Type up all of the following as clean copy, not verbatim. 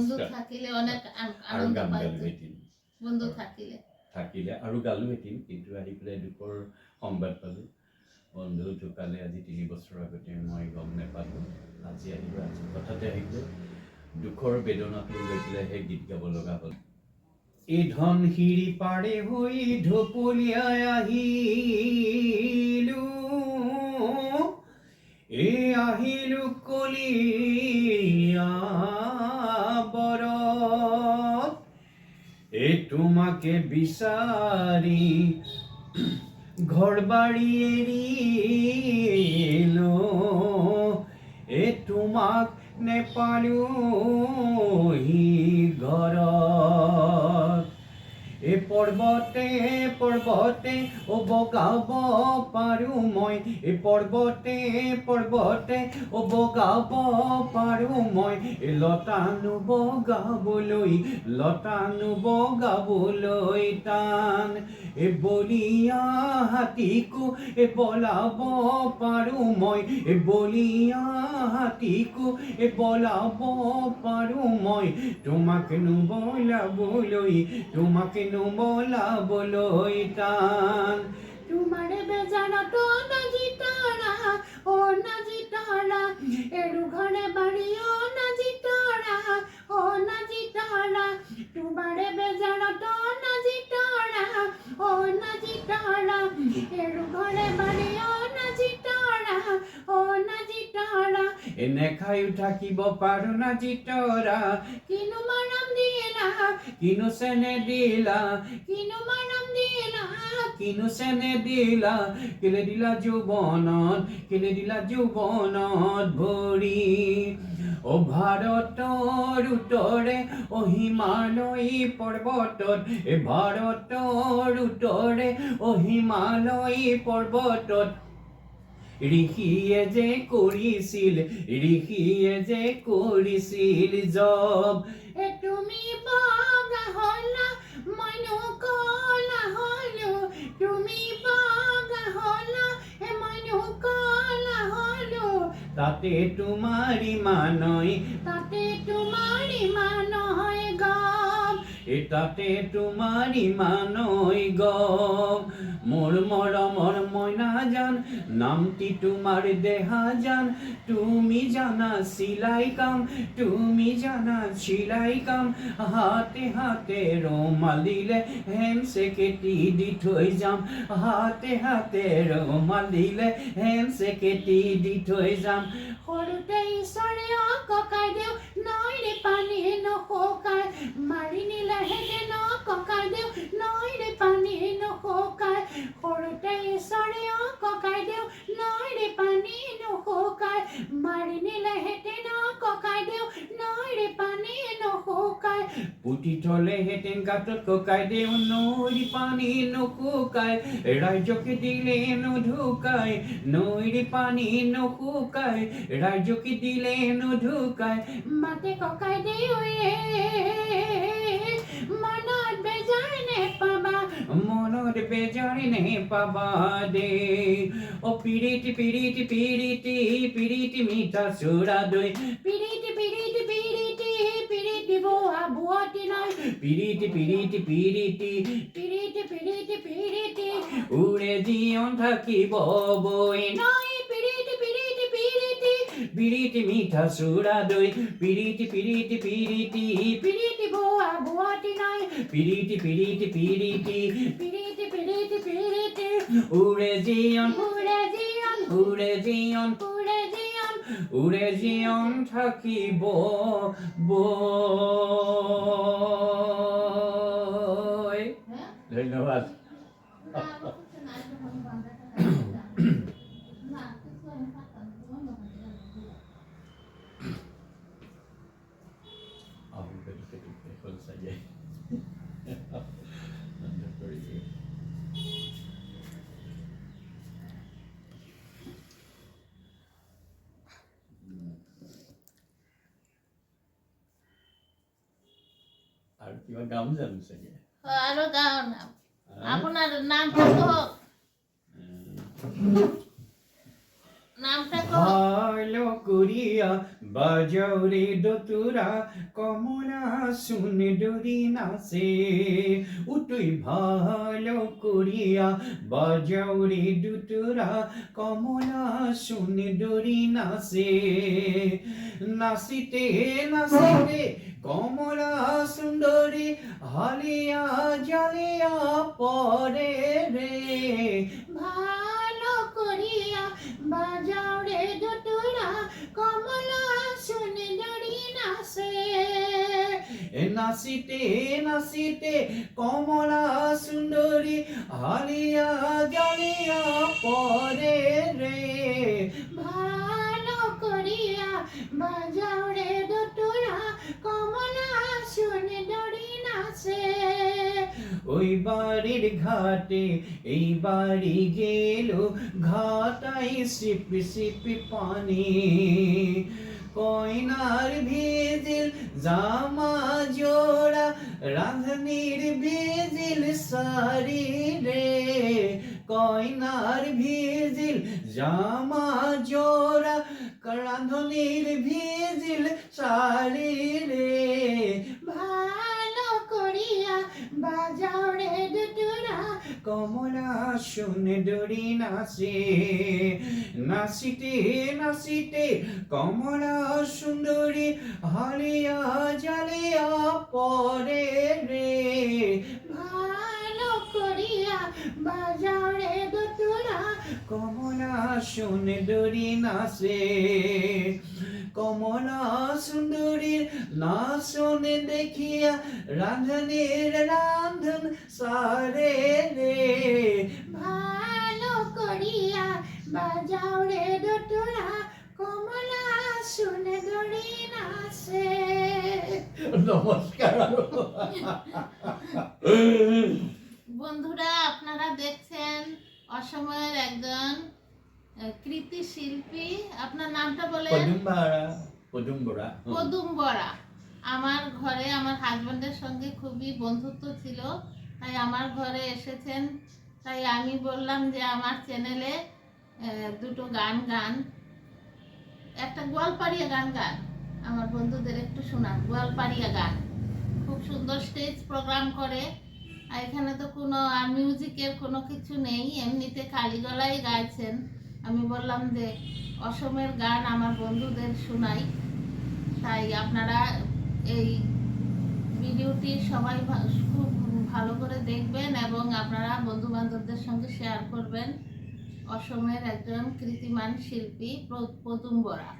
বন্ধু থাকিলে অনেক আনন্দ পাইতো বন্ধু থাকিলে আৰু গালোহেঁতেন কিন্তু আহি পেলাই দুখৰ সংবাদ পালোঁ বন্ধু ঢুকালে আজি 3 বছৰ আগতে মই গম নাপালোঁ আজি আহিব আজি হঠাতে আহিব দুখৰ বেদনাটো লৈ পেলাইহে গীত গাব লগা হ'ল এই ধন শিৰি পাৰে হৈ ঢপলিয়াই আহিলোঁ আহিলোঁ কলিয়া বৰত তোমাকে বিচাৰি ঘৰ বাৰী এৰিলোঁ তোমাক নেপালোহি ঘৰত পৰ্বতে পৰ্বতে বগাব পাৰোঁ মই পৰ্বতে পৰ্বতে বগাব পাৰোঁ মই লতানো বগাবলৈ টান বলিয়া হাতীকো বলাব পাৰোঁ মই বলিয়া হাতীকো বলাব পাৰোঁ মই তোমাক বলাবলৈ টান তোমাৰে বেজাৰত নাজি তৰা এৰু ঘৰে বাৰী নাজি তৰা তোমাৰে বেজাৰত নাজি তৰা এৰু ঘৰে বাৰী নাজি তৰা এনে খায়ো থাকিব পাৰো নাজি তৰা কিনো মৰম দিলা কিনো চেনে দিলা কিনো চেনে দিলা কেলে দিলা যৌৱনত ভৰি ভাৰতৰ উত্তৰে হিমালয় পৰ্বতত ভাৰতৰ উত্তৰে হিমালয় পৰ্বতত ঋষিয়ে যে কৰিছিল জব তুমি বগা হলা মইনো কলা হলো তুমি বগা হলা মইনো কলা হলো তাতে তোমাৰি মানয় গম তাতে তোমাৰি মানয় গম মোৰ মৰমৰ মইনা জান নামটি তোমাৰ দেহা জান তুমি জানা সিলাই কাম হাতে হাতে ৰুমাল দিলে হেমচেকেটি দি থৈ যাম হাতে ৰুমাল দিলে হেমচেকেটি দি থৈ যাম সৰুতে ঈশ্বৰে ককাই দেউ নৈৰে পানী নশুকাই মাৰি নিলে হেনে ককাই দেউ নৈৰে পানী নশুকাই সৰুতে ঈশ্বৰে ককাই দেউ নৈৰে পানী নশুকাই মাৰি নিলে হেতেন ককাই দেউ নৈৰে পানী নশুকাই পুতি থলে হেতেন গাঁতত ককাই দেউ নৈৰ পানী নশুকাই ৰাইজকে দিলে নুঢুকাই নৈৰ পানী নশুকাই ৰাইজকে দিলে নুঢুকাই মাতে ককাই দেউ মনত বেজাৰ নে পাবা দে পিৰিতি মিঠা চুৰা দৈ পিৰিতি বোৱা বুৱতী নাই পিৰিতি উৰে জীয়ন থাকিব বৈ নাই পিৰিতি মিঠা চুৰা দৈ পিৰিতি বোৱা বুৱতী নাই পিৰিতি উৰে জীয়ন থাকিব বৈ ধন্যবাদ আৰু কিবা গাম জানো চাগে আৰু গাঁও নাম আপোনাৰ নামটো কওক নামটা ভালো করিয়া বাজাও রে দতুরা কমলা সুন্দরী নাচে উতুই ভালো করিয়া বাজাও রে দতুরা কমলা সুন্দরী নাচে নাচিতে নাচিতে কমলা সুন্দরী হালিয়া জালিয়া পরে রে ভালো করিয়া বাজাও রে দুতুরা কমলা সুন্দরী নাচে নাচিতে নাচিতে কমলা সুন্দরী হালিয়া জালিয়া পরে রে ভালো করিয়া বাজাও রে দুতুরা কমলা সুন্দরী নাচে ওই বাড়ির ঘাটে এই বাড়ি গেল ঘাটাই সিপি সিপি পানি কয়নার ভেজিল জামা জোড়া রাঁধনির ভেজিল শাড়ি রে কয়নার ভেজিল জামা জোড়া রাঁধনির ভেজিল শাড়ি রে ভালো করিয়া বাজাও রে দুতুরা কমলা সুন্দরী নাচে নাচিতে নাচিতে কমলা সুন্দরী হালিয়া জালিয়া পরে রে ভালো করিয়া বাজাও রে দুতুরা কমলা সুন্দরী নাচে কমলা সুন্দরীর নাচনে দেখিয়া রাঁধনের রাঁধন সারে রে ভালো করিয়া বাজাও রে দুতুরা কমলা সুন্দরী নাচে নমস্কার বন্ধুরা আপনারা দেখছেন অসময়ের একজন কৃতি শিল্পী আপনার নামটা বলে পদুম বরা আমার ঘরে আমার হাজবেন্ডের সঙ্গে খুবই বন্ধুত্ব ছিল তাই আমার ঘরে এসেছেন তাই আমি বললাম যে আমার চ্যানেলে দুটো গান গান একটা গোয়ালপাড়িয়া গান গান আমার বন্ধুদের একটু শোনান গোয়ালপাড়িয়া গান খুব সুন্দর স্টেজ প্রোগ্রাম করে আর এখানে তো কোনো মিউজিকের কোনো কিছু নেই এমনিতে খালি গলায় গাইছেন আমি বললাম যে অসমের গান আমার বন্ধুদের শোনাই তাই আপনারা এই ভিডিওটি সবাই খুব ভালো করে দেখবেন এবং আপনারা বন্ধু বান্ধবদের সঙ্গে শেয়ার করবেন অসমের একজন কৃতিমান শিল্পী পদুম বরা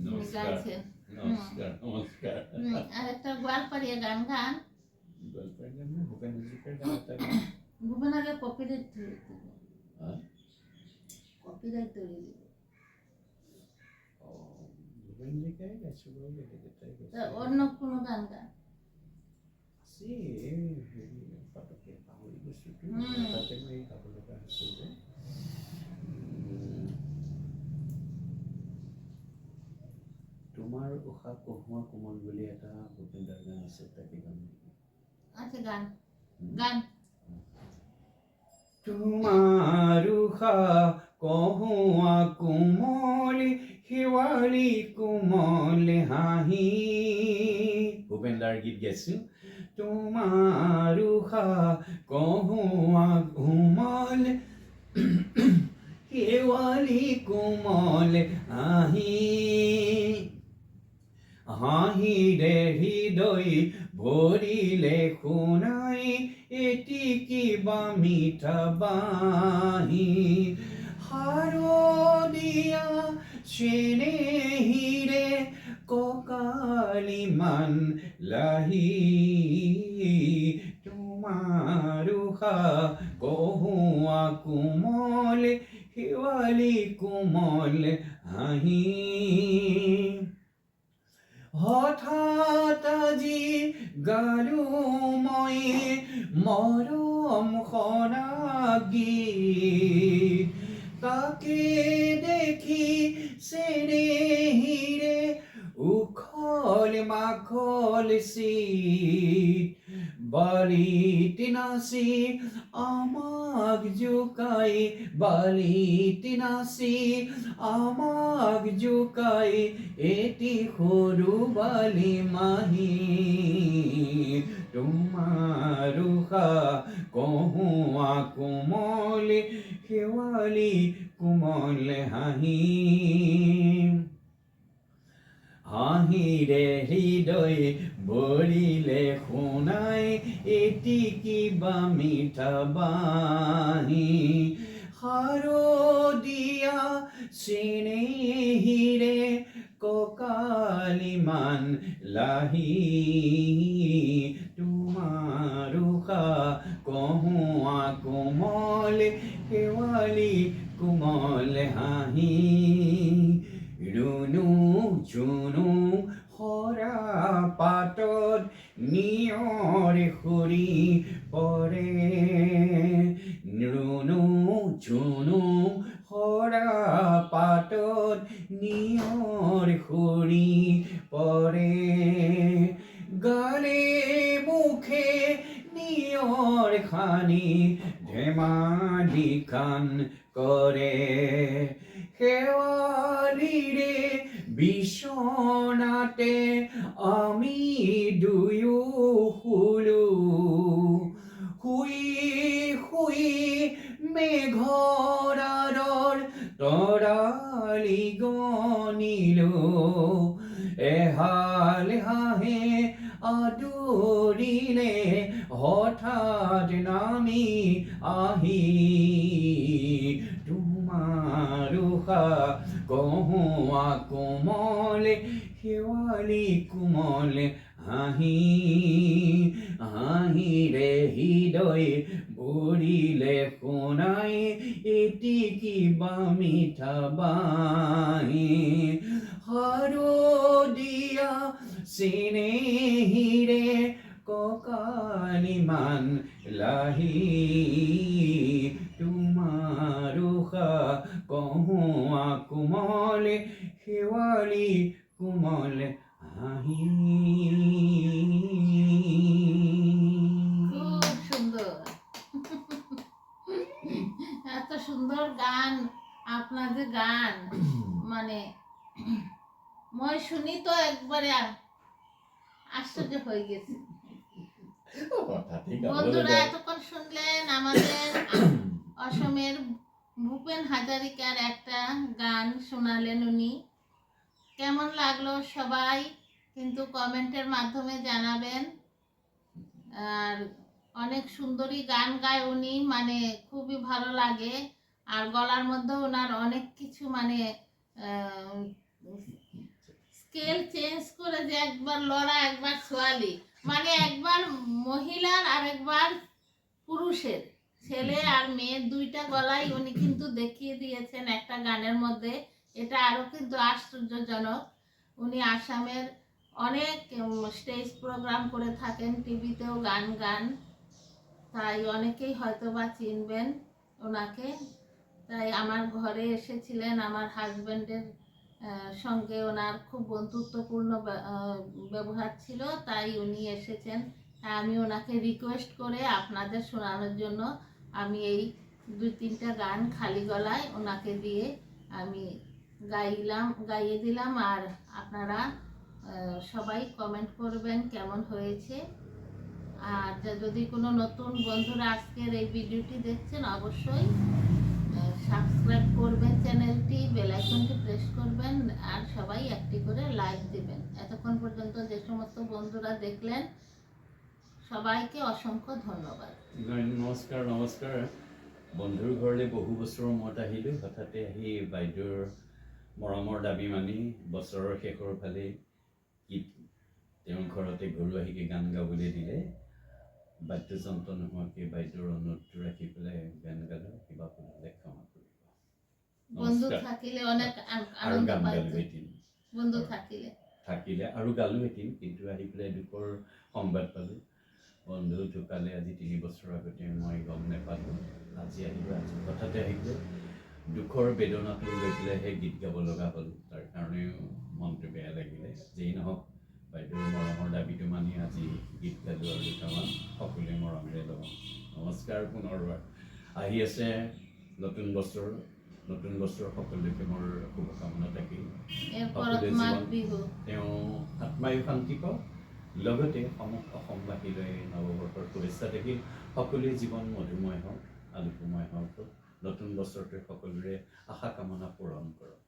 উনি গাইছেন আর একটা গোয়ালপাড়িয়া গান গান ভুবেন আগে কপিরাইট ধরে দিব কপিরাইট ধরে দিব অন্য কোনো গান গান তোমাৰ উষা কহুৱা কোমল বুলি এটা ভূপেন্দ্ৰৰ গান আছে তাকে গান আচ্ছা গান গান তোমাৰ উষা কহুৱা কোমল শিৱালী কোমল হাঁহি ভূপেন্দ্ৰৰ গীত গাইছো তোমাৰ উষা কহুৱা কোমল শিৱালী কোমল হাঁহি হাঁহিৰে হৃদয় ভৰিলে শুনাই এটি কিবা মিঠা বাঁহী শাৰদীয়া চেনেহীৰে কঁকালিমান লাহি তোমাৰ উষা কহুৱা কোমল শিৱালী কোমল হাঁহি হঠাৎ আজি গালো মই মৰম গীত তাকে দেখি চেনেহীৰে উখল মাখল চিত বালিটি নাচি আমাক জোকাই, বালিটি নাচি আমাক জোকাই, এটি সৰু বালি মাহী। তোমাৰ উষা কহুৱা কোমলে, শেৱালি কোমল হাঁহি। হাঁহিৰে হৃদয় ভৰিলে শুনাই, এটি কিবা মিঠা বাঁহী। শাৰদীয়া চেনেহীৰে কঁকালিমান লাহি, তোমাৰ উষা কহুৱা কোমল, শেৱালি কোমল হাঁহি। ৰুণু ঝুনু সৰা পাতত নিয়ৰে সৰি পৰে, ৰুণু ঝুনু সৰা পাতত নিয়ৰ সৰি পৰে। গালে মুখে নিয়ৰ সানি ধেমালি গান কৰে, শেৱালিৰে বিচনাতে আমি দুয়ো শুলো, শুই শুই মেঘৰ আঁৰৰ তৰালি গণিলো, এহাল হাঁহে আদৰিলে হঠাৎ নামি আহি, তোমাৰ উষা কহুৱা কোমল, শেৱালি কোমল হাঁহি। হাঁহিৰে হৃদয় ভৰিলে শুনাই, এটি কিবা মিঠা বাঁহী। শাৰদীয়া চেনেহীৰে কঁকালিমান লাহি, তোমাৰ উষা কহুৱা কোমল, শেৱালি কোমল হাঁহি। খুব সুন্দর। এত সুন্দর গান, আপনাদের গান মানে মই শুনি তো একবারে আশ্চর্য হয়ে গেছি। বন্ধুরা এতক্ষণ শুনলেন আমাদের অসমের ভূপেন হাজারিকার একটা গান শোনালেন উনি। কেমন লাগলো সবাই কিন্তু কমেন্টের মাধ্যমে জানাবেন। আর অনেক সুন্দরী গান গায় উনি, মানে খুবই ভালো লাগে। আর গলার মধ্যে ওনার অনেক কিছু মানে স্কেল চেঞ্জ করে, যে একবার লড়া একবার সোয়ালি, মানে একবার মহিলার আর একবার পুরুষের, ছেলে আর মেয়ের দুইটা গলাই উনি কিন্তু দেখিয়ে দিয়েছেন একটা গানের মধ্যে। এটা আরো কিন্তু আশ্চর্যজনক। উনি আসামের অনেক স্টেজ প্রোগ্রাম করে থাকেন, টিভিতেও গান গান, তাই অনেকেই হয়তো বা চিনবেন ওনাকে। তাই আমার ঘরে এসেছিলেন, আমার হাজব্যান্ডের সঙ্গে ওনার খুব বন্ধুত্বপূর্ণ ব্যবহার ছিল, তাই উনি এসেছেন। আমি ওনাকে রিকোয়েস্ট করে আপনাদের শোনানোর জন্য আমি এই 2-3টা গান খালি গলায় ওনাকে দিয়ে আমি গাইয়ে দিলাম। আর আপনারা সবাই কমেন্ট করবেন কেমন হয়েছে। আর যদি কোনো নতুন বন্ধুরা আজকের এই ভিডিওটি দেখছেন, অবশ্যই সাবস্ক্রাইব করবেন চ্যানেলটি, বেল আইকনটি প্রেস করবেন, আর সবাই একটি করে লাইক দিবেন। এতক্ষণ পর্যন্ত যে সমস্ত বন্ধুরা দেখলেন সবাইকে অসংখ্য ধন্যবাদ। নমস্কাৰ নমস্কাৰ। বন্ধুৰ ঘৰলৈ বহু বছৰৰ মূৰত আহিলোঁ। হঠাতে আহি বাইদেউৰ মৰমৰ দাবী মানি বছৰৰ শেষৰ ফালে তেওঁৰ ঘৰতে ঘৰুৱাহিকে গান গাবলৈ দিলে। বাদ্যযন্ত্ৰ নোহোৱাকৈ বাইদেউৰ অনুৰোধটো ৰাখি পেলাই গান গালোঁ। কিবা ভুল ক্ষমা কৰিব। বন্ধু থাকিলে অনেক আৰু গান গালোহেঁতেন, বন্ধু থাকিলে আৰু গালোহেঁতেন, কিন্তু আহি পেলাই দুখৰ সংবাদ পালোঁ। বন্ধু ঢুকালে আজি 3 বছৰ আগতে, মই গম নাপালোঁ। আজি আহিলোঁ, আজি হঠাতে আহিলোঁ। দুখৰ বেদনাটো লৈ পেলাইহে গীত গাব লগা হ'ল, তাৰ কাৰণেও মনটো বেয়া লাগিলে। যেই নহওক বাইদেউৰ মৰমৰ দাবীটো মানি আজি গীত গালোঁ আৰু দুটামান সকলোৱে মৰমেৰে ল'ব। নমস্কাৰ পুনৰবাৰ। আহি আছে নতুন বছৰ সকলোকে মোৰ শুভকামনা থাকিল। সকলোৱে জীৱন তেওঁ আত্মায়ু শান্তি পাওক, লগতে অসমবাসীলৈ নৱবৰ্ষৰ শুভেচ্ছা থাকিল। সকলোৱে জীৱন মধুময় হওক, আলোকময় হওক। নতুন বছৰটোৱে সকলোৰে আশা কামনা পূৰণ কৰক।